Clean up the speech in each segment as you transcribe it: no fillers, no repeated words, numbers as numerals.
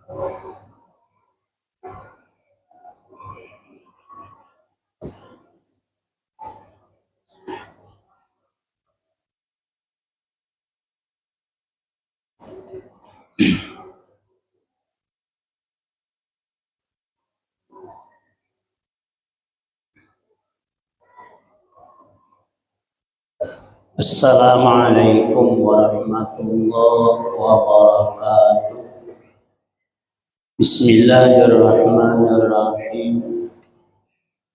Assalamualaikum warahmatullahi wabarakatuh. Bismillahirrahmanirrahim.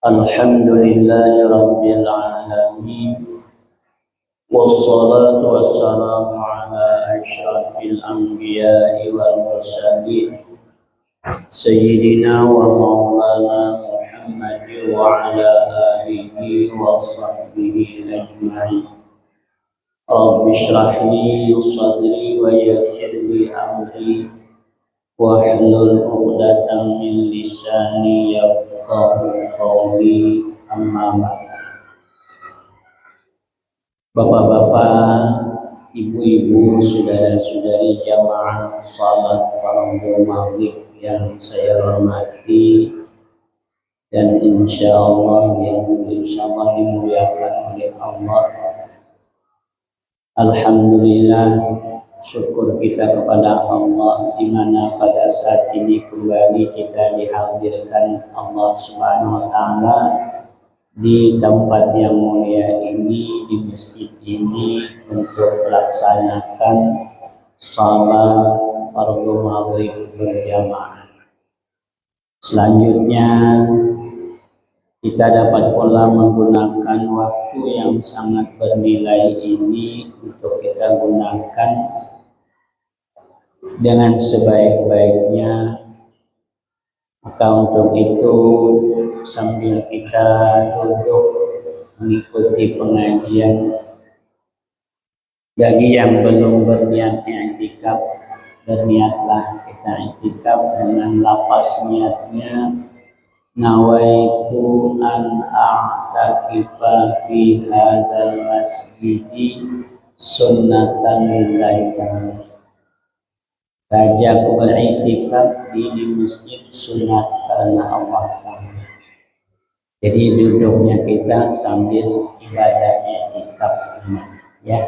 Alhamdulillahi rabbil alamin. Wassalatu wassalamu ala asyrafil anbiya'i wal mursalin. Sayyidina wa maulana Muhammad wa ala alihi wa sahbihi ajma'in. Rabbi shrah li sadri wa yassir li amri wahlul 'uqdatam min lisani yafqahu qawli, amma ba'd. Bapak-bapak, ibu-ibu, saudara-saudari jamaah salat fardu maghrib yang saya hormati dan insyaallah yang insyaallah dimuliakan oleh Allah. Alhamdulillah, syukur kita kepada Allah di mana pada saat ini kembali kita dihadirkan Allah Subhanahu wa taala di tempat yang mulia ini, di masjid ini, untuk melaksanakan salat fardu maghrib berjamaah. Selanjutnya kita dapat pula menggunakan waktu yang sangat bernilai ini untuk kita gunakan dengan sebaik-baiknya. Maka untuk itu sambil kita duduk mengikuti pengajian, bagi yang belum berniat i'tikaf, berniatlah kita i'tikaf dengan lapas niatnya, nawaitu an a'takifa fi hadzal masjidi sunnatan lillahi ta'ala. Saja aku beriktikaf di masjid sunat karena Allah Ta'ala. Jadi duduknya kita sambil ibadah i'tikaf, ya.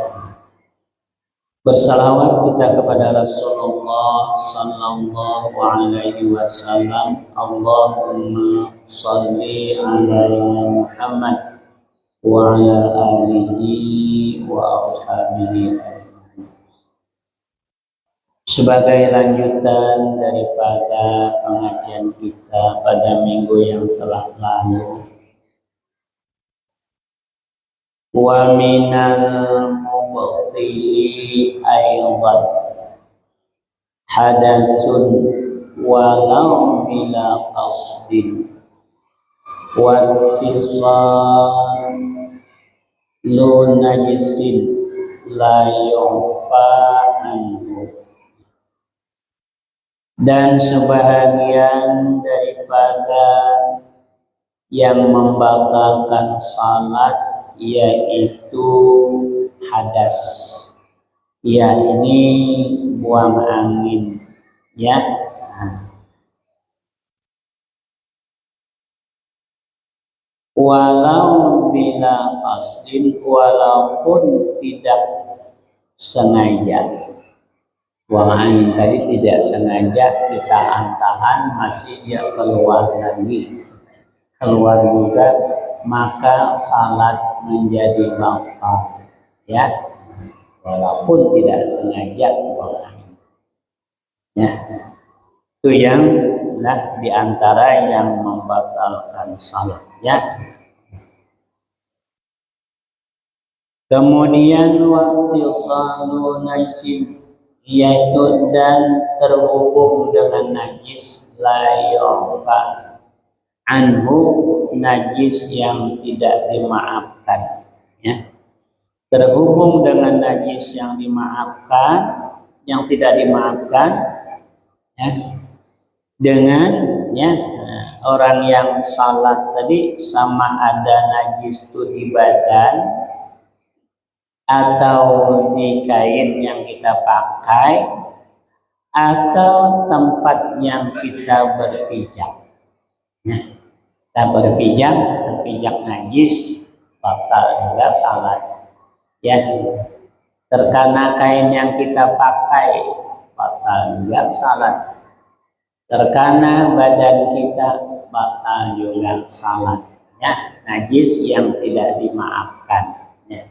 Bersalawat kita kepada Rasulullah sallallahu alaihi wasallam. Allahumma shalli ala Muhammad wa ala alihi wa ashabihi. Sebagai lanjutan daripada pengajian kita pada minggu yang telah lalu, wa minal mubtili aydan hadasun walau bila qasdin wattisal lu najisin la yu'fa anhu. Dan sebahagian daripada yang membatalkan salat yaitu hadas, ya ini buang angin, ya. Walau bila qasdin, walaupun tidak sengaja. Buang angin tadi tidak sengaja, ditahan-tahan, masih dia keluar lagi, keluar juga, maka salat menjadi batal, ya, walaupun tidak sengaja buang angin, ya. Itu yang diantara yang membatalkan salat, ya. Kemudian waktu salu najis, yaitu dan terhubung dengan najis, la yu'fa anhu, najis yang tidak dimaafkan, ya. Terhubung dengan najis yang dimaafkan, yang tidak dimaafkan, ya, dengan, ya, orang yang salat tadi sama ada najis itu di badan atau di kain yang kita pakai atau tempat yang kita berpijak. Nah, kita berpijak najis, batal juga salat. Ya, terkena kain yang kita pakai, batal juga salat. Terkena badan kita, batal juga salat. Ya, najis yang tidak dimaafkan. Ya.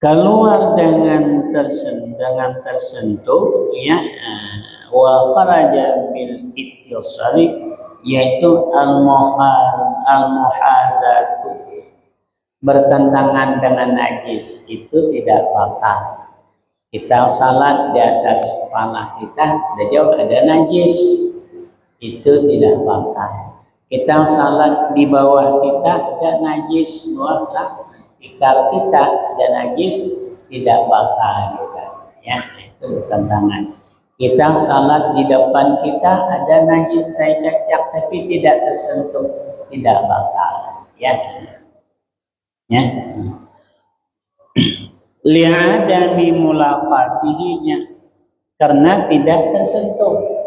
Keluar dengan tersentuh, ya, wa kharaja bil ittisali, yaitu al-muhazatu, bertentangan dengan najis, itu tidak batal. Kita salat di atas kepala kita, ada jauh ada najis, itu tidak batal. Kita salat di bawah kita ada najis, tikar kita ada najis, tidak batal juga. Ya, itu tentangan. Kita salat di depan kita ada najis tercacak tapi tidak tersentuh, tidak batal. Ya, ya. Li'adami mulaqatihinya, karena tidak tersentuh.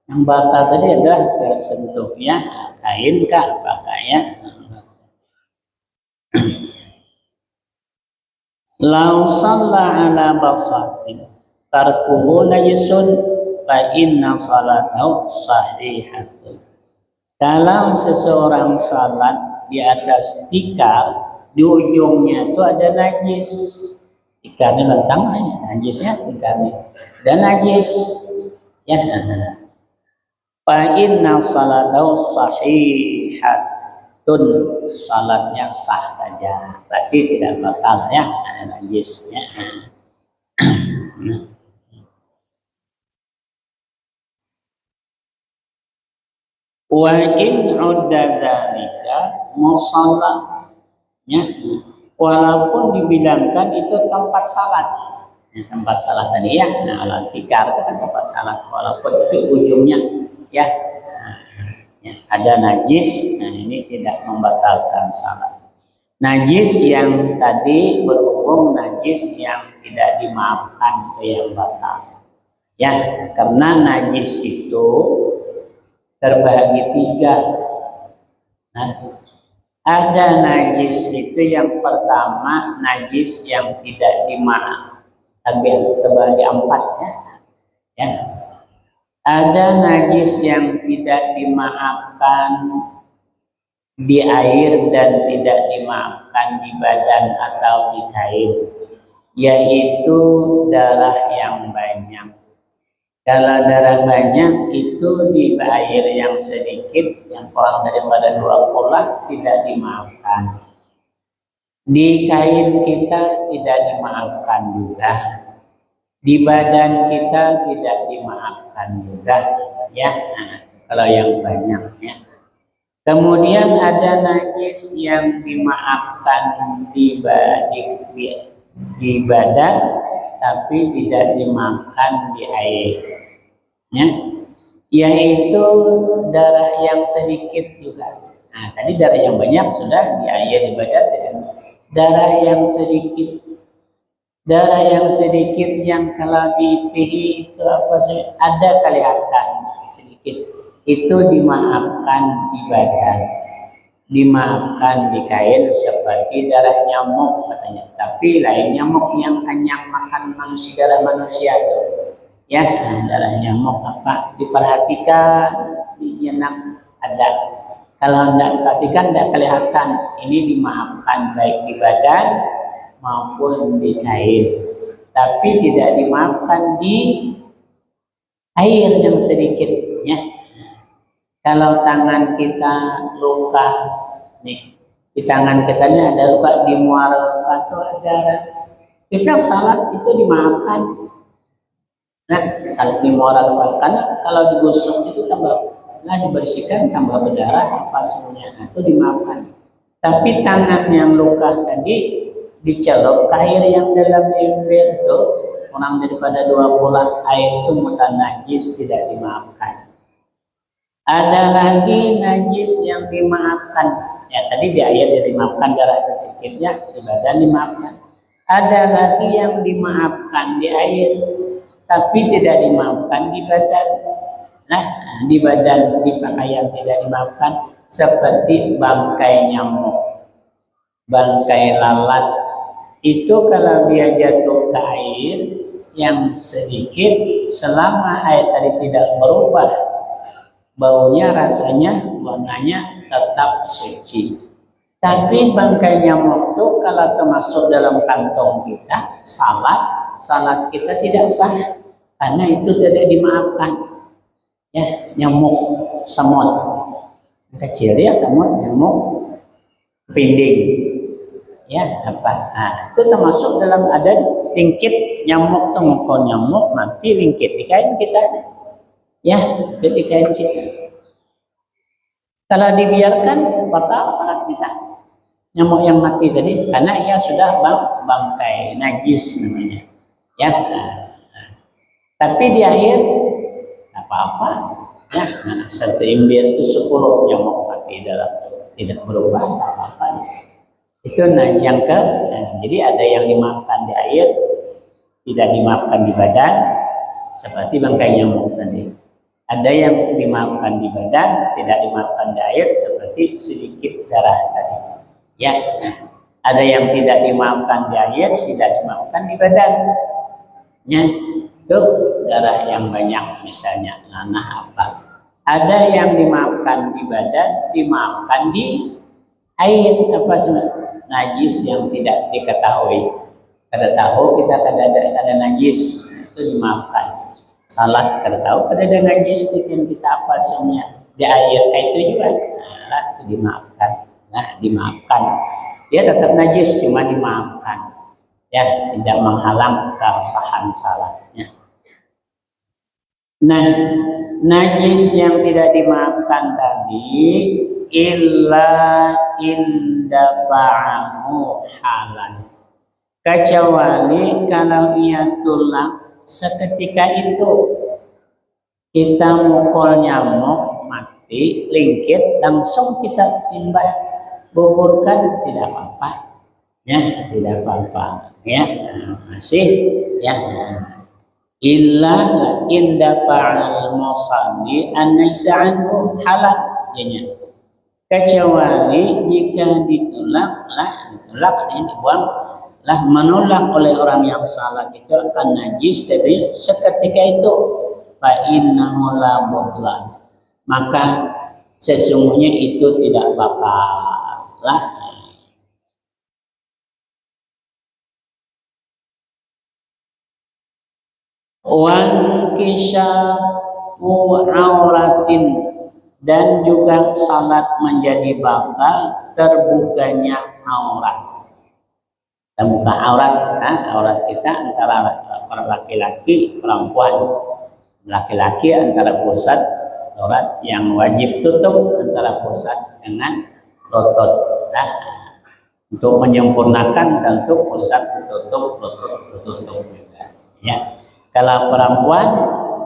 Yang batal tadi adalah tersentuhnya kain kah pakaian. Lau shalla ala basatin tarkuhu najisun fa inna salatahu sahihatun. Kalau seseorang salat di atas tikar, di ujungnya itu ada najis, tikarnya lentang, najisnya tikarnya dan najis, ya. Fa inna salatahu sahihatun, salatnya sah saja, berarti tidak batal, ya, ada najisnya. Wa in udda dzalika musalla, ya, walaupun dibilangkan itu tempat salat, ya, tempat salat tadi, ya, nah, tikar itu kan tempat salat, walaupun tapi ujungnya, ya, ya, ada najis, nah ini tidak membatalkan salat. Najis yang tadi berhubung najis yang tidak dimaafkan itu yang batal, ya, karena najis itu terbagi tiga. Nah, ada najis itu yang pertama, najis yang tidak dimaafkan, terbagi empat, ya. Ya. Ada najis yang tidak dimaafkan di air dan tidak dimaafkan di badan atau di kain, yaitu darah yang banyak. Kalau darah banyak itu di air yang sedikit, yang kurang daripada 2 pola, tidak dimaafkan. Di kain kita tidak dimaafkan juga. Di badan kita tidak dimaafkan juga, ya. Nah, kalau yang banyak, ya. Kemudian ada najis yang dimaafkan di badan, tapi tidak dimaafkan di air, ya, yaitu darah yang sedikit juga. Nah, tadi darah yang banyak sudah di air, di badan. Darah yang sedikit, yang kalau diitihi itu apa sih, ada kelihatan sedikit, itu dimaafkan di badan, dimaafkan di kain, seperti darah nyamuk katanya. Tapi lain nyamuk yang kenyang makan manusia, darah manusia itu, ya, nah, darah nyamuk apa, diperhatikan, dienak ada. Kalau tidak perhatikan tidak kelihatan, ini dimaafkan baik di badan maupun di kain, tapi tidak dimaafkan di air yang sedikit, ya. Kalau tangan kita luka, nih, di tangan kita ini ada luka, di muara luka itu ada, kita salat itu dimaafkan. Nah, salat di muara luka, karena kalau digosok itu tambah, nah, dibersihkan tambah berdarah apa semuanya, itu dimaafkan. Tapi tangan yang luka tadi dicelok air yang dalam ember itu kurang daripada 2 pola air itu mutan najis, tidak dimaafkan. Ada lagi najis yang dimaafkan, ya, tadi di air dimaafkan, darah sedikitnya, di badan dimaafkan. Ada lagi yang dimaafkan di air, tapi tidak dimaafkan di badan. Nah, di badan, di pakaian tidak dimaafkan, seperti bangkai nyamuk, bangkai lalat. Itu kalau dia jatuh ke air yang sedikit, selama air tadi tidak berubah baunya, rasanya, warnanya tetap suci. Tapi bangkai nyamuk itu kalau termasuk dalam kantong kita, salat kita tidak sah, karena itu tidak dimaafkan. Ya, nyamuk semut kecil ya, semut, nyamuk pinding, ya apa? Nah, itu termasuk dalam ada lingkit nyamuk tuh, ngokon nyamuk mati lingkit di kain kita, ya di kain kita. Kalau dibiarkan batal salat kita. Nyamuk yang mati tadi, karena ia sudah bangkai najis namanya, ya. Tapi di air apa-apa, ya. Satu imbir itu 10 nyamuk mati dalam tidak berubah, apa-apa. Itu yang jadi ada yang dimaafkan di air, tidak dimaafkan di badan, seperti bangkai nyamuk tadi. Ada yang dimaafkan di badan, tidak dimaafkan di air, seperti sedikit darah tadi. Ya, ada yang tidak dimaafkan di air, tidak dimaafkan di badan. Ya, itu darah yang banyak misalnya, nanah apa. Ada yang dimaafkan di badan, dimaafkan di air, apa sebenarnya? Najis yang tidak diketahui. Kada tahu kita ada najis, itu dimaafkan. Salat kada tahu kada ada najis, itu kita apa semuanya di air, itu juga, nah, itu dimaafkan. Nah, dimaafkan. Dia tetap najis, cuma dimaafkan. Ya, tidak menghalang keabsahan salatnya. Nah, najis yang tidak dimaafkan tadi, illa indafa'ahu halan. Kecuali kalau ia tulang seketika itu. Kita mukul nyamuk mati, lingkit, langsung kita simbah, gugurkan, tidak apa-apa, ya, tidak apa-apa, ya, masih, ya. Illa inda fa'al musalli an-naisa'anhu halal, ya. Kecuali jika ditolak ini dibuang lah, menolak oleh orang yang salah itu akan najis, tapi seketika itu fa innahu la butlan, maka sesungguhnya itu tidak bakal lah. Wan kisyafu auratin, dan juga salat menjadi bakal terbukanya aurat. Terbuka aurat, aurat kita antara laki-laki perempuan, laki-laki antara pusat aurat yang wajib tutup antara pusat dengan lutut. Nah, untuk menyempurnakan tentu pusat tutup, lutut juga. Ya, kalau perempuan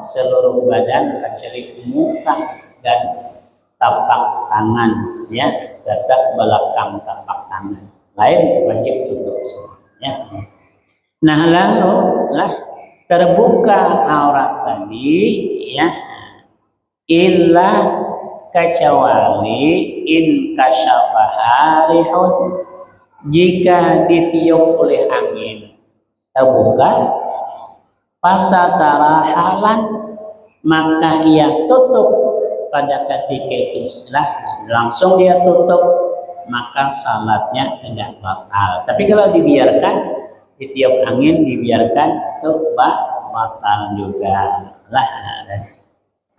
seluruh badan kecuali muka dan tapak tangan, ya, serta belakang tapak tangan, lain wajib tutup semuanya. Nah, lalu lah terbuka aurat tadi, ya, illa kecuali in kasyafaha rihun, jika ditiup oleh angin terbuka, pasatara halan, maka ia tutup pada ketika itu, langsung dia tutup, maka salatnya tidak batal. Tapi kalau dibiarkan, ditiup angin, dibiarkan, itu batal juga lah.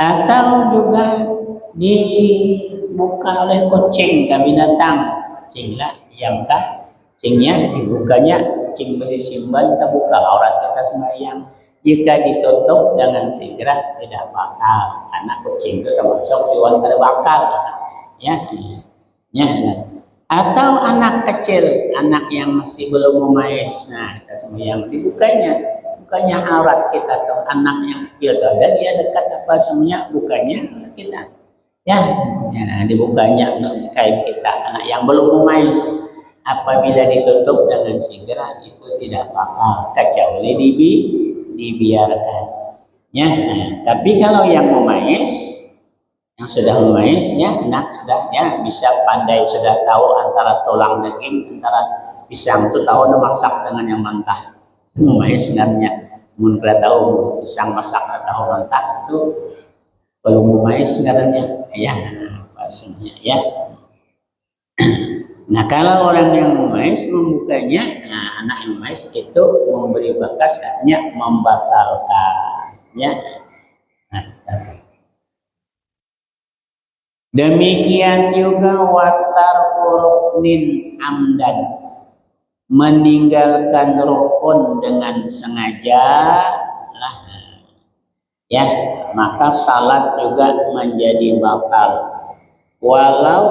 Atau juga dibuka oleh kucing ke binatang, kucing lah, yang kucingnya dibukanya, kucing masih simpan, terbuka aurat kita sembahyang. Jika ditutup dengan segera tidak bakal, karena kucing itu termasuk hewan terbakar, ya. Atau anak kecil, anak yang masih belum memais, nah kita sembahyang dibukanya, bukannya aurat kita tuh, anak yang kecil tuh, dan dia dekat apa semuanya, bukannya kita, ya, dibukanya misalnya kain kita, anak yang belum memais, apabila ditutup dengan segera itu tidak batal kecuali dibiarkan. Ya, tapi kalau yang memais, yang sudah memais, ya anak sudah ya bisa pandai, sudah tahu antara tulang daging, antara pisang itu tahu memasak dengan yang mentah. Memais sebenarnya, mungkin tahu pisang masak atau mentah itu belum memais sebenarnya, ya maksudnya ya. Nah kalau orang yang memais membukanya, nah anak yang memais itu memberi bekas artinya membatalkan, ya. Nah, demikian juga watar ruknin amdan, meninggalkan rukun dengan sengaja, lah, ya maka salat juga menjadi batal walau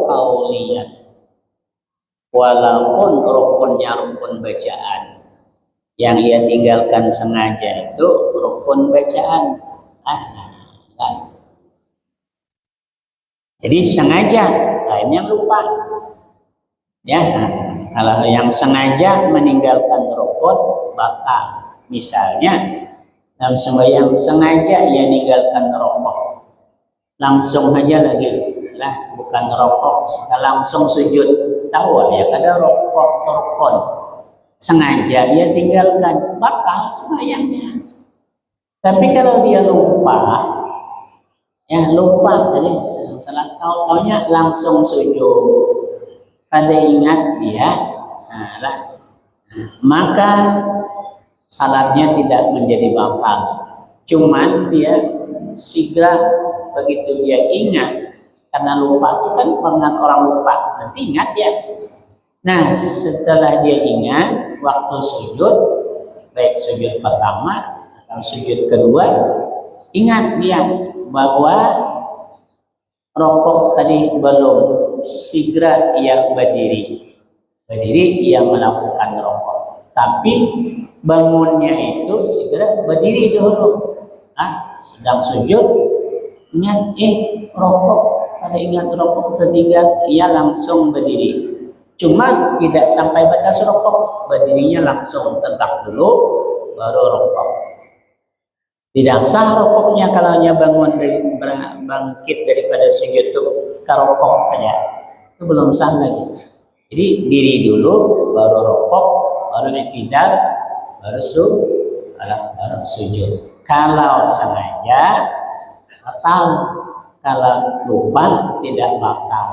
qauliyah, walaupun rukunnya rukun bacaan yang ia tinggalkan sengaja itu rukun bacaan. Jadi sengaja, lainnya lupa. Ya, kalau yang sengaja meninggalkan rukun batal. Misalnya dalam sembahyang sengaja ia meninggalkan rokok, langsung aja lagi lah, bukan rokok, langsung sujud. Tahu ya ada rokok rokok, sengaja dia tinggalkan, batal sembahyangnya. Tapi kalau dia lupa, ya lupa tadi salat tahu-taunya langsung sujud, ada ingat dia, nah, maka salatnya tidak menjadi batal. Cuman dia segera begitu dia ingat, karena lupa itu kan pengat orang lupa, nanti ingat ya. Nah setelah dia ingat waktu sujud, baik sujud pertama atau sujud kedua, ingat dia bahwa rokok tadi belum, segera ia berdiri ia melakukan rokok, tapi bangunnya itu segera berdiri dulu. Sedang sujud ingat rokok, ada ingat rokok tertinggal, ia langsung berdiri. Cuma tidak sampai batas rokok, berdirinya langsung tetap dulu baru rokok. Tidak sah rokoknya kalau dia bangun dari bangkit daripada sujud itu ke rokok aja, itu belum sah lagi. Jadi diri dulu baru rokok, baru iktidal, baru sujud. Kalau sengaja batal, kalau lupa tidak batal.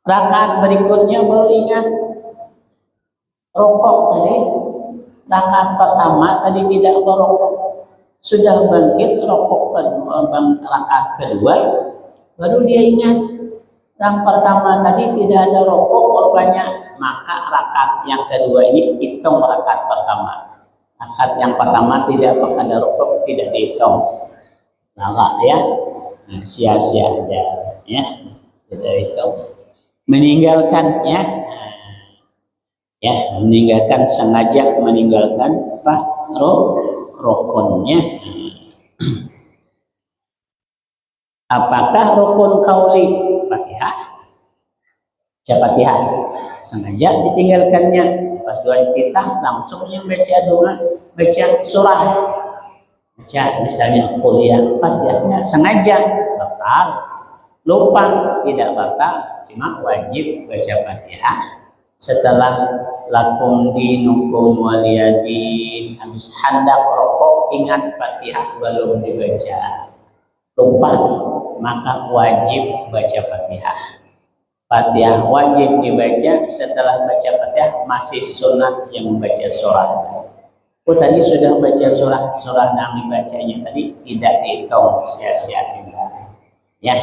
Rakaat berikutnya baru ingat rokok tadi. Rakaat pertama tadi tidak merokok, sudah bangkit rokok kedua, rakaat kedua baru dia ingat yang pertama tadi tidak ada rokok korbannya, maka rakaat yang kedua ini hitung rakaat pertama. Rakaat yang pertama tidak ada rokok, tidak dihitung, nah ya, sia-sia aja ya, tidak hitung. Meninggalkan ya meninggalkan, sengaja meninggalkan apa rukunnya. Apakah rukun kauli Fatihah? Fatihah sengaja ditinggalkannya, pas doa kita langsung yang baca doa, baca surah, baca misalnya kuliah Fatihahnya sengaja batal, lupa tidak batal, cuma wajib baca Fatihah. Setelah lakum dinukum waliyadin, habis hendak rokok ingat Fatihah belum dibaca, lupa, maka wajib baca Fatihah. Fatihah wajib dibaca, setelah baca Fatihah masih sunat yang membaca surah. Tadi sudah baca surah yang dibacanya tadi tidak dihitung, sia-sia juga. Ya,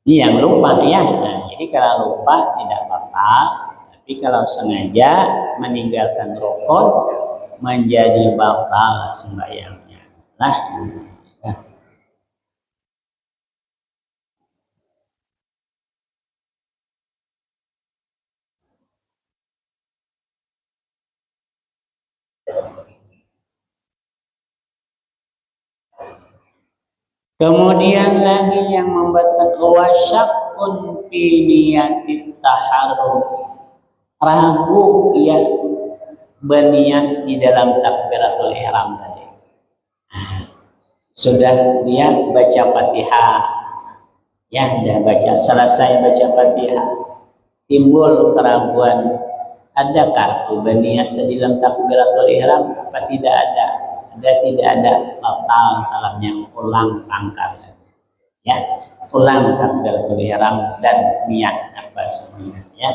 ini yang lupa ya. Jadi kalau lupa tidak batal, tapi kalau sengaja meninggalkan rukun menjadi batal sembahyangnya. Kemudian lagi yang membuatkan wasyak syakkun fi niyatit taharrum, ragu ia berniat di dalam takbiratul ihram tadi. Sudah dia baca Fatihah, ya sudah baca, selesai baca Fatihah, timbul keraguan, adakah aku berniat di dalam takbiratul ihram apa tidak ada? Tidak ada, batal salatnya, ulang pangkal. Ya, ulang takbiratul ihram dan niat apa semuanya. Ya,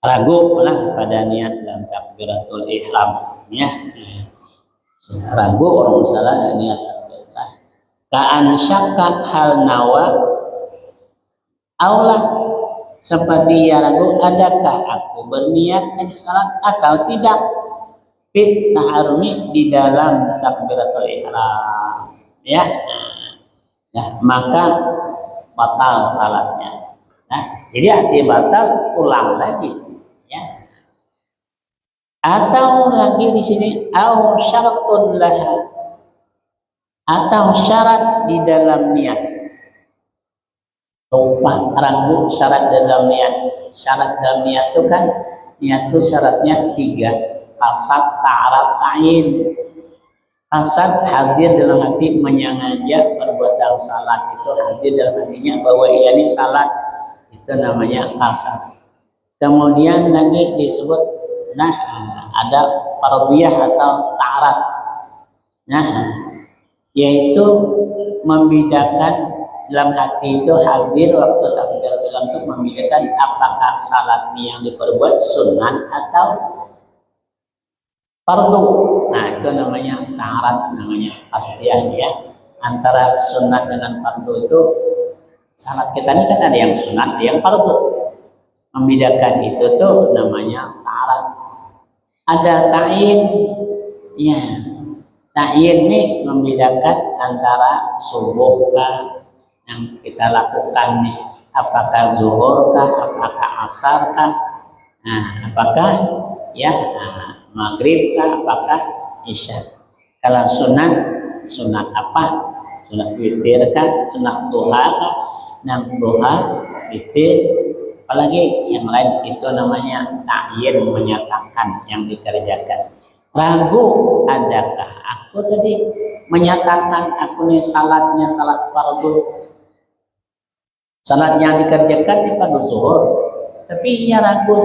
ragu lah pada niat dalam takbiratul ihram. Ya, ragu orang salah niat takbiratul. Ka'an syakka hal nawa, Allah seperti ya ragu, adakah aku berniat di salat atau tidak? Fit taharumi di dalam takbiratul ihram, ya, nah, maka batal salatnya. Nah, jadi arti batal, ulang lagi, ya. Atau lagi di sini au syaratun laha, atau syarat di dalam niat. Lupa, ragu syarat dalam niat. Syarat dalam niat itu kan, niat itu syaratnya 3. Kasat, ta'arad, ta'in. Kasat hadir dalam hati, menyengaja perbuatan salat, itu hadir dalam hatinya bahwa ia ini salat, itu namanya kasat. Kemudian lagi disebut, nah, ada fardhiyah atau ta'arad, nah, yaitu membedakan dalam hati itu hadir waktu takbiratul ihram itu membedakan apakah salat yang diperbuat sunnah atau fardu. Nah, itu namanya ta'arad, namanya fardhiyah, ya. Antara sunat dengan fardu itu, salat kita ini kan ada yang sunat, ada yang fardu. Membedakan itu tuh namanya ta'arad. Ada ta'in, ya. Ta'in ini membedakan antara subuh yang kita lakukan nih, apakah zuhur kah, apakah asar kah, nah, apakah ya maghrib kah, apakah isya. Kalau sunat apa? Sunat witir kah, sunat duha kah, nah duha, witir, apalagi yang lain, itu namanya ta'yin, menyatakan yang dikerjakan. Ragu, adakah aku tadi menyatakan aku nih salatnya salat fardu, salat yang dikerjakan di fardu zuhur, tapi ia ragu,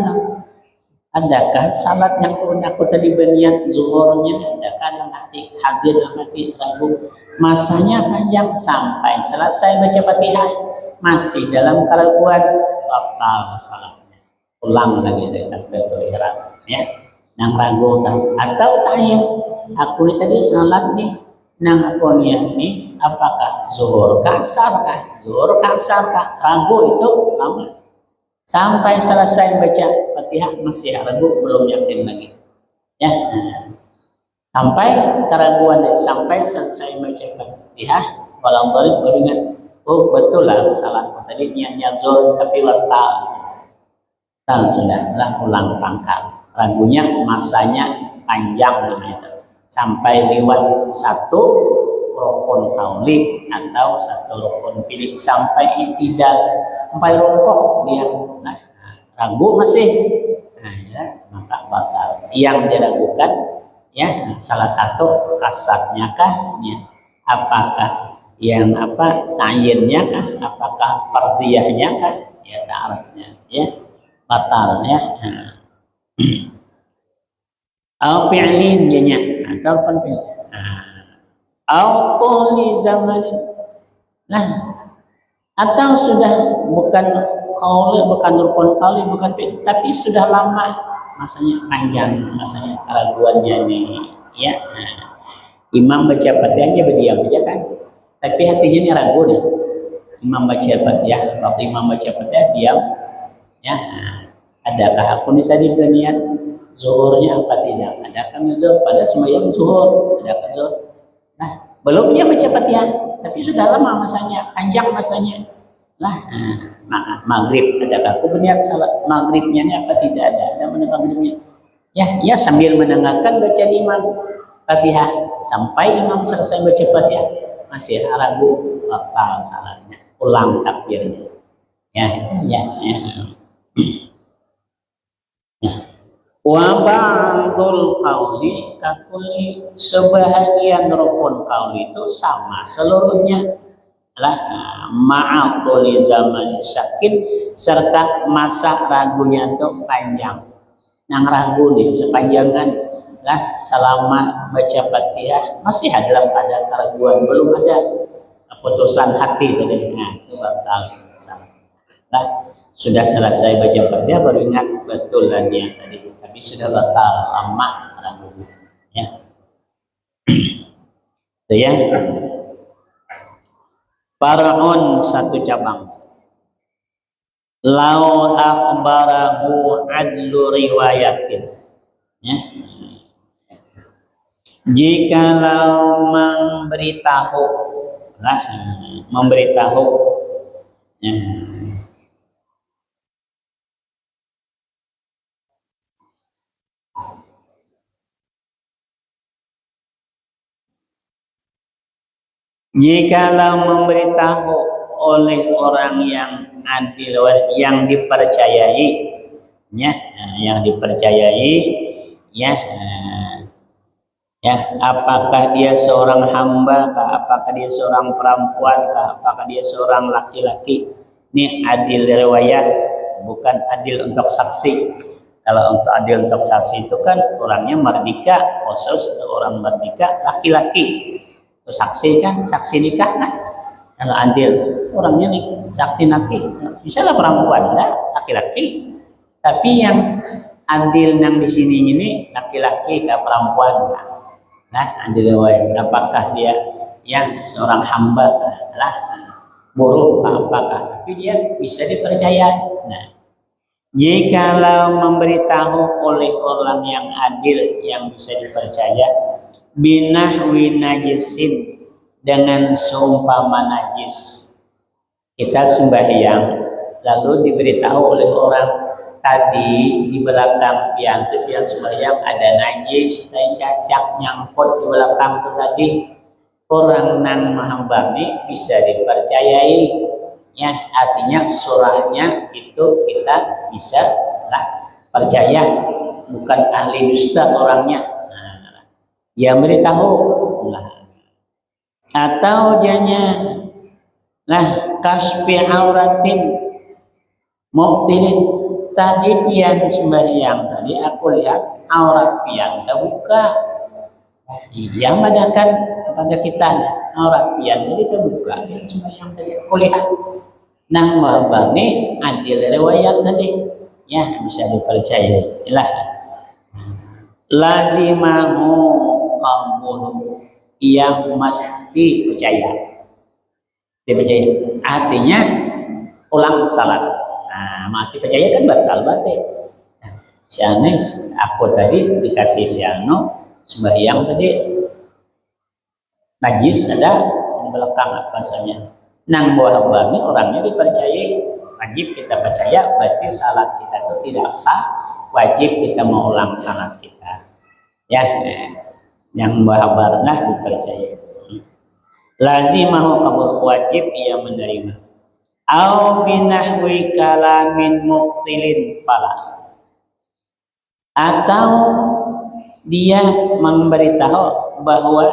adakah salat yang aku tadi berniat zuhurnya, adakah dalam hati, hadir dalam hati, ragu. Masanya panjang sampai selesai baca Fatihah masih dalam keraguan, batal salatnya, ulang lagi dari takbiratul ihram, ya. Nang ragu atau tanya, aku tadi salat nih, nang aku niat nih, apakah zuhur kah, asar kah, zuhur kah, asar kah, ragu itu lama. Sampai selesai baca Fatihah masih ragu, belum yakin lagi, ya. Sampai keraguan, sampai selesai baca Fatihah, walau baru ingat, oh betul lah salat tadi niatnya zuhur tapi batal, sudah ulang pangkal. Ragunya masanya panjang begitu, sampai lewat satu rukun qauli atau satu rukun fi'li, sampai tidak, sampai rukuk dia, nah, ragu masih, nah, ya, maka batal. Yang diragukan, ya, salah satu kasatnya kah, ya, apakah yang apa ta'yinnya kah, apakah fardhiyahnya kah, ya, ta'aradnya, ya, batal, ya. Au fi'lin, ya, atau fi'lin, au qawli zamanin, nah, atau sudah bukan qauli, bukan rukun qauli, bukan fi'il, tapi sudah lama masanya, panjang masanya keraguannya nih, ya. Imam baca Fatihahnya berdiam aja kan, tapi hatinya nih ragu nih. Imam baca Fatihah, waktu imam baca Fatihah diam, ya. Adakah aku nih tadi berniat zuhurnya apa tidak? Adakah zuhur pada sembahyang zuhur? Adakah zuhur? Nah, belum dia baca Fatihah, tapi sudah lama masanya, panjang masanya. Lah, maka maghrib, adakah aku berniat salat maghribnya apa tidak ada? Ada mana maghribnya? Ya, sambil mendengarkan baca imam Fatihah sampai imam selesai baca Fatihah masih ragu, batal salatnya, ulang takbirnya. Ya. Wa ba'dul qauli kakuli, sebahagian rukun qauli itu sama seluruhnya lah ma'a quli zaman syakin, serta masa ragunya itu panjang. Yang ragu nih sepanjangan lah selama baca Fatihah masih ada dalam keadaan keraguan, belum ada keputusan hati tadi. Nah, itu batal salah. Nah, sudah selesai baca Fatihah baru ingat betul tadi tadi, tapi sudah batal lama ragu. Ya. Itu ya. Far'un, satu cabang. Lau akhbarahu adlu riwayatin. Ya. Jikalau memberitahu, nah, memberitahu, ya. Jikalau memberitahu oleh orang yang adil, yang dipercayai, ya, yang dipercayai, ya, ya, apakah dia seorang hamba, apakah dia seorang perempuan, apakah dia seorang laki-laki. Ini adil riwayat, bukan adil untuk saksi. Kalau untuk adil untuk saksi itu kan orangnya merdeka, khusus orang merdeka laki-laki. Itu saksi kan, saksi nikah kan. Kalau adil orangnya nih saksi laki, misalnya perempuan, laki-laki. Tapi yang adil yang di sini ini laki-laki ke perempuan. Nah, adil riwayat, apakah dia yang seorang hamba, lah, buruh, apakah, tapi dia bisa dipercaya. Nah, jikalau memberitahu oleh orang yang adil yang bisa dipercaya, binahwi najisin, dengan seumpama najis. Kita sembahyang lalu diberitahu oleh orang tadi di belakang yang sembahyang ada najis dan cacat nyangkut di belakang itu tadi, orang nang mahambami bisa dipercayai, ya, artinya surahnya itu kita bisa lah percaya, bukan ahli dusta orangnya. Nah, dia beritahu lah. Atau janya nah kasfi auratin muktilin, tadi pian sembahyang tadi aku lihat aurat pian terbuka. Yang madakan kepada kita aurat pian tadi terbuka, yang sembahyang tadi aku lihat. Nang mahbani adil riwayat tadi, ya, bisa dipercaya. Ilah lazimahu qabulu, yang mesti percaya. Dipercaya artinya ulang salat. Nah, mati percaya kan batal berarti. Nah, siane aku tadi dikasih siano sembahyang tadi najis ada di belakang atasnya. Nang buah bami orangnya dipercayai, wajib kita percaya, berarti salat kita itu tidak sah, wajib kita mengulang salat kita. Ya, yang buah barna dipercayai. Lazimahu qabul, wajib ia menerima. Au binahwi kalamin muktilin pala, atau dia memberitahu bahwa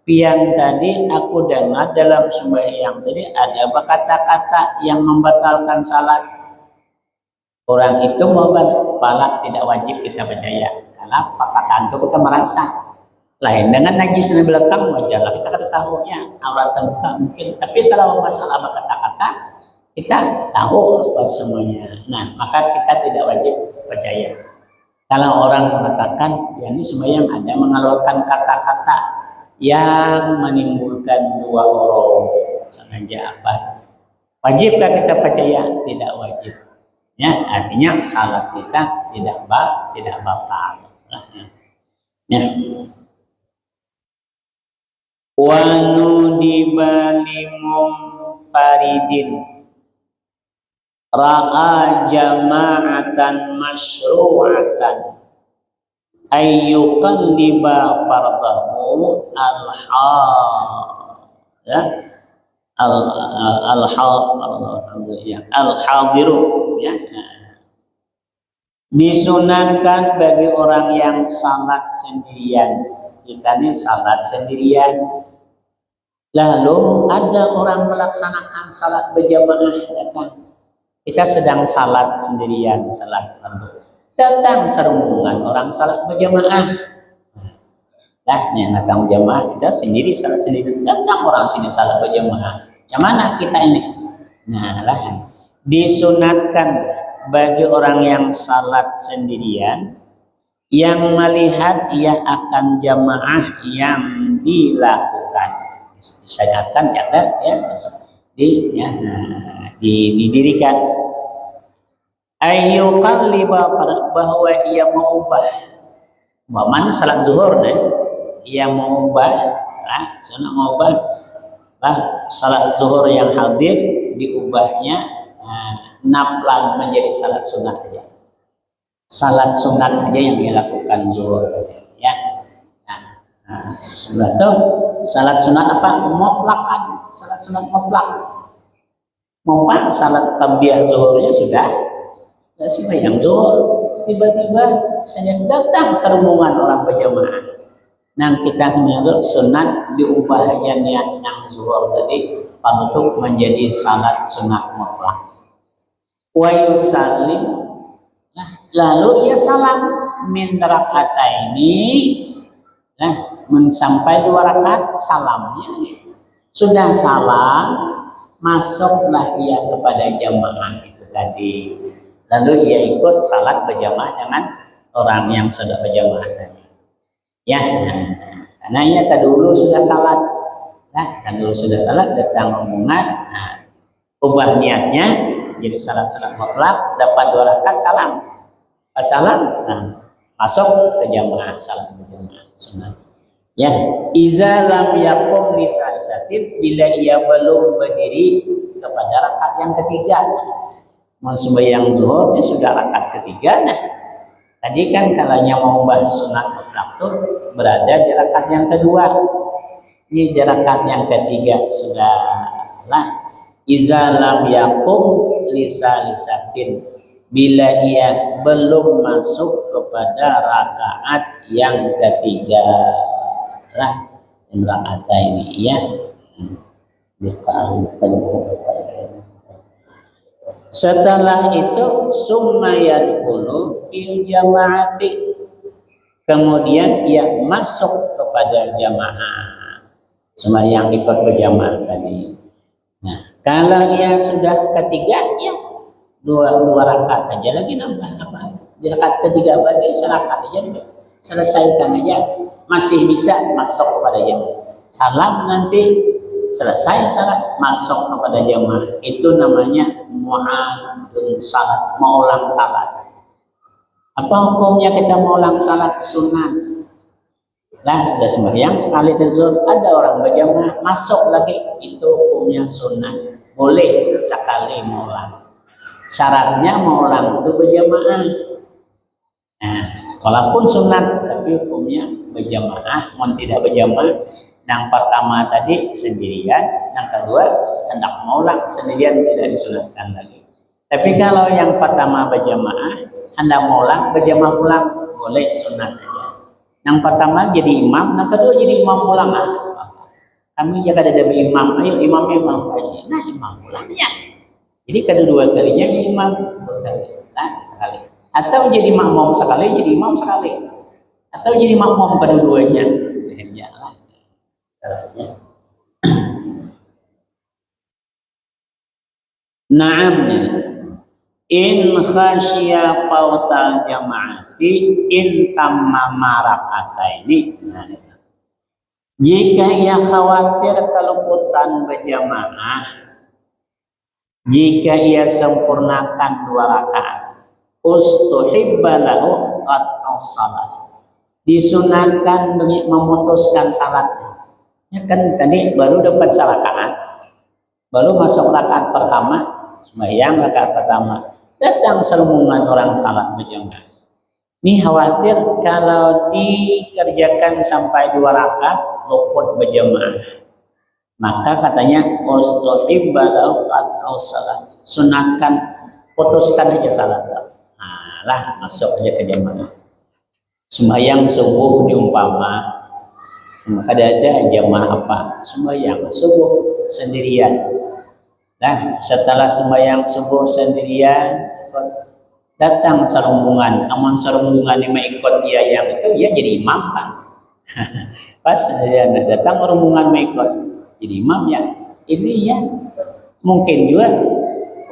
pian tadi aku dengar dalam sembahyang tadi ada kata-kata yang membatalkan salat. Orang itu mau pala tidak wajib kita percaya, karena perkataan itu kita merasa. Lain dengan najis di belakang wajarlah kita ketahuinya aurat terbuka mungkin, tapi kalau masalah kata-kata kita tahu apa semuanya. Nah, maka kita tidak wajib percaya. Kalau orang mengatakan ya ini sembahyang ada mengeluarkan kata-kata yang menimbulkan dua orang sengaja apa, wajibkah kita percaya? Tidak wajib. Ya, artinya salat kita tidak batal. Ya. Wanu dibalimum paridin ra'a jama'atan masyru'atan ayyuqalliba fardahu ya al-hadiru ya. Disunatkan bagi orang yang salat sendirian. Kita nih salat sendirian. Lalu ada orang melaksanakan salat berjamaah datang. Kita sedang salat sendirian, salat fardu. Datang serombongan orang salat berjamaah. Nah, yang datang jamaah kita sendiri salat sendiri. Datang orang sini salat berjamaah. Yang mana kita ini? Nah, lah disunatkan bagi orang yang salat sendirian yang melihat ia akan jamaah yang dilakukan. Disandarkan ya didirikan. Ayyuqalliba bahwa ia mengubah. Mana salat zuhur ia mengubah, sunat mengubah salat zuhur yang hadir diubahnya naflan menjadi salat sunat saja. Salat sunat saja yang dilakukan zuhur ya. Sunat itu salat sunat apa? Mutlakan, salat sunat mutlak. Mumpang salat tabiah zuhurnya sudah yang zuhur, tiba-tiba saja datang serombongan orang berjamaah. Nah kita sebenarnya sunat diubahnya niat yang zuhur tadi untuk menjadi salat sunat mutlak. Wa yusallim, lalu ia salam min raka'ataini, sampai 2 rakaat salamnya. Sudah salam, masuklah ia kepada jamaah itu tadi. Lalu ia ikut salat berjamaah dengan orang yang sudah berjamaah tadi. Ya, karena ia dulu sudah salat. Dulu sudah salat datang rombongan, ubah niatnya jadi salat mutlak, dapat 2 rakaat salam. Pas salam, masuk ke jamaah salat berjamaah sunat. Ya, iza lam yakum li salisatin, bila ia belum berdiri kepada rakaat yang ketiga. Mau sembahyang zuhur sudah rakaat ketiga. Nah, tadi kan kalanya mau bahas sunat mutlak itu berada di rakaat yang kedua. Ini di rakaat yang ketiga sudah iza lam yakum li salisatin, bila ia belum masuk kepada rakaat yang ketiga. Rakaat ini ya. Setelah itu summa yadkhulu fil jamaati, kemudian ia masuk kepada jamaah. Semua yang ikut berjamaah tadi. Nah, kalau ia sudah ketiga ya dua rakaat aja lagi nambah apa? Di rakaat ketiga berarti serakaat aja selesaikan aja, masih bisa masuk kepada jamaah. Salam nanti selesai salat masuk kepada jamaah, itu namanya mu'adun salat, mengulang salat. Apa hukumnya kita mengulang salat sunat? Ada sembahyang sekali zuhur, ada orang berjamaah masuk lagi, itu hukumnya sunat, boleh sekali mengulang. Syaratnya mengulang itu berjamaah. Nah, walaupun sunat tapi hukumnya berjamaah. Mau tidak berjamaah, yang pertama tadi sendirian, yang kedua hendak mengulang sendirian, tidak disunatkan lagi. Tapi kalau yang pertama berjamaah, hendak mengulang berjamaah pulang, boleh sunat aja. Yang pertama jadi imam, yang kedua jadi imam pulang. Kami jaga ada imam, ayo imamnya aja. Nah imam pulangnya. Jadi kedua kalinya jadi imam sekali. Atau jadi makmum sekali, jadi imam sekali. Atau jadi makmum kedua-duanya. Naam, in khasya pautal jamaati in tamma marakataini. Jika ia khawatir keluputan berjamaah, jika ia sempurnakan 2 rakaat, ustuhibba lahu qat'u shalah, disunatkan memutuskan salatnya. Ya kan tadi baru dapat rakaat, baru masuk rakaat pertama, sembahyang rakaat pertama, datang serombongan orang salat berjamaah. Ini khawatir kalau dikerjakan sampai 2 rakaat luput berjamaah. Maka katanya ustahib balau atau salat, sunahkan, putuskan aja salat. Nah, lah masuk aja ke jamaah. Sembahyang subuh diumpama, ada jamaah apa? Sembahyang subuh sendirian. Nah, setelah sembahyang subuh sendirian, datang serombongan. Amun serombongan lima ikut dia yang itu, dia jadi imam kan. Pas dia datang rombongan ikut jadi imam ya. Ini ya mungkin juga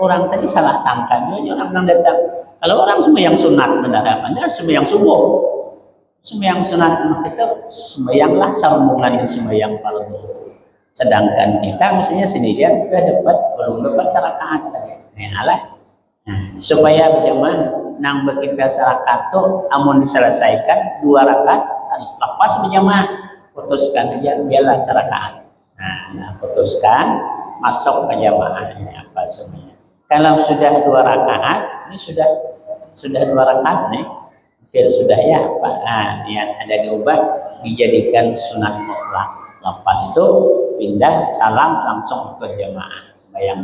orang tadi salah sangka juga orang datang. Kalau orang sembahyang sunat benar-benar sembahyang subuh, sembahyang sunat itu sembahyanglah serombongan yang sembahyang fardu. Sedangkan kita misalnya sendirian sudah belum dapat rakaat tadi. Supaya berjamaah nang kita rakaat tuh amun diselesaikan 2 rakaat lepas berjamaah, putuskan aja biarlah rakaat. Nah, putuskan masuk ke jamaahnya apa semuanya. Kalau sudah 2 rakaat, ini sudah 2 rakaat nih, sudah ya Pak. Yang ada diubah dijadikan sunat mutlak. Lepas itu pindah salam langsung ke jamaah sembahyang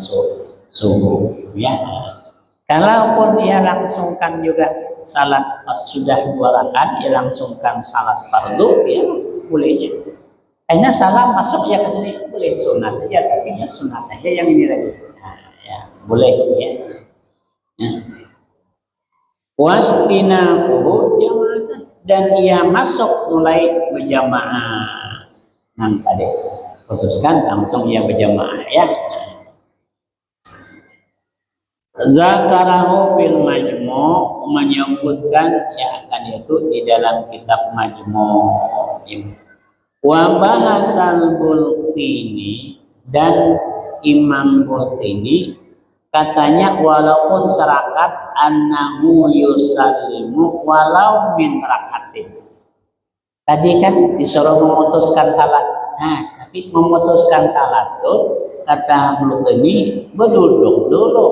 subuh ya. Kalaupun dia langsungkan juga salat sudah 2 rakaat, dia langsungkan salat fardu ya bolehnya. Hanya salam masuk ya ke sini boleh, sunat aja tapi ya sunat aja yang ini lagi. Ya boleh ya. Wastinahu jamaah, dan ia masuk mulai berjamaah. Nah tadi putuskan langsung ia berjamaah ya. Zakarahu fil majmu', menyebutkan ya akan itu di dalam kitab majmu'. Wa bahasal Bulqini, dan Imam Bulqini katanya walaupun serakat annahu yusallimu walau min rakatin. Tadi kan disuruh memutuskan salat. Nah, tapi memutuskan salat itu kata Bulqini berduduk dulu,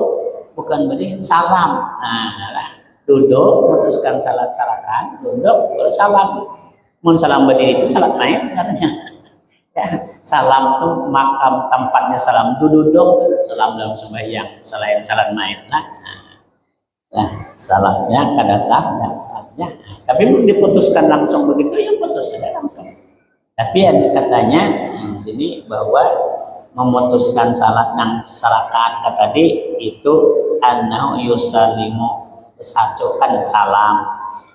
bukan beri salam. Nah, duduk memutuskan salat sarakan, duduk baru salam. Mun salam berdiri itu salat naik katanya. Ya, salam itu makam tempatnya salam duduk, salam dalam sembahyang selain salat naik lah. Nah, salatnya kada sah ya. Tapi belum diputuskan langsung begitu ya putus saja langsung. Tapi ada katanya di sini bahwa memutuskan salat nang sarakat tadi itu annahu yusallimu, satukan salam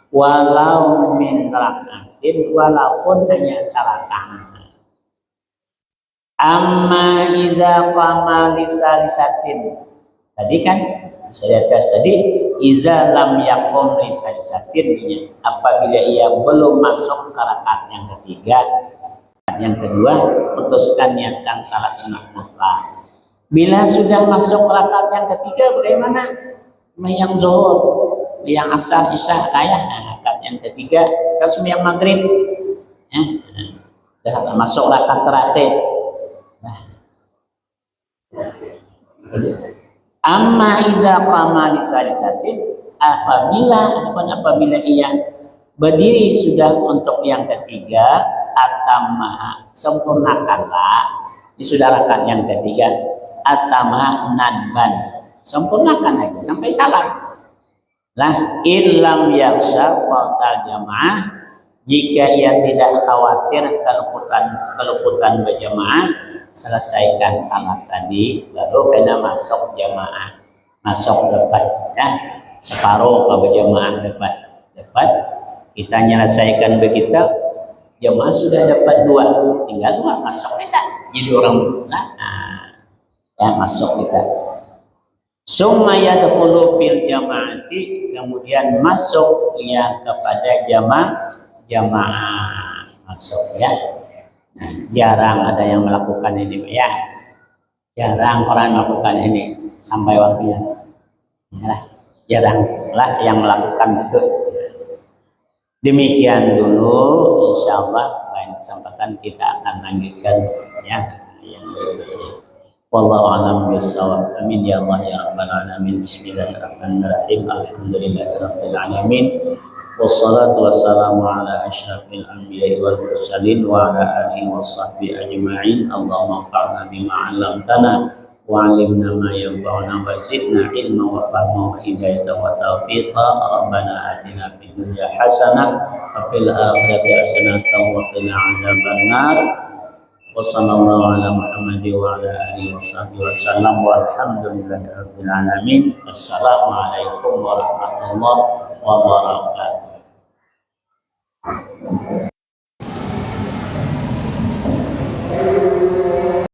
walau min rakaatin, walaupun hanya sarakat. Amma idza qama lisalisatin, tadi kan saya tes tadi iza lam yakum lisalisatin, apabila ia belum masuk ke rakaat yang ketiga. Yang kedua, putuskan niatkan salat sunat mutlak. Bila sudah masuk rakaat yang ketiga, bagaimana? Yang zuhur, yang asar, isya, kayak rakaat yang ketiga, kan sembahyang maghrib, ya, sudah masuk rakaat terakhir. Nah, amma iza qama lisalisatin, apabila ia berdiri sudah untuk yang ketiga, atama sempurnakanlah, ini sudah rakaat yang ketiga, atama nadban, sempurnakan aja sampai salam. Lah illam yakhsha fatal jamaah, jika ia tidak khawatir keluputan berjamaah, selesaikan salat tadi baru kena masuk jamaah, masuk depan ya, separuh ke berjamaah depan kita menyelesaikan begitu, jamaah sudah dapat 2, tinggal 2 masuk kita jadi orang ya masuk kita. Summa yadkhulu fil jamaati, kemudian masuk ya kepada jamaah masuk ya. Nah, jarang ada yang melakukan ini ya, jarang orang melakukan ini sampai waktunya ya, jarang lah yang melakukan itu. Demikian dulu, insya Allah lain kesempatan kita akan lanjutkan ya yang berikutnya. Wallahu a'lam bishawab. Amin ya Allah ya rabbal alamin. Bismillahirrahmanirrahim. Alhamdulillahirabbil alamin. Wassalatu wassalamu ala asyrafil anbiya'i wal mursalin wa ala alihi wa sahbihi ajma'in. Allahumma anfa'na bima 'allamtana wa 'allimna ma yanfa'una wa zidna ilma wa fahma wa hidayatan wa taufiqa. Rabbana atina fid dunya hasanah wa fil akhirati hasanah wa qina 'adzabannar. Wa sallallahu ala Muhammadin wa ala alihi wa sahbihi wa sallam walhamdulillahi rabbil alamin. Assalamualaikum warahmatullahi wabarakatuh.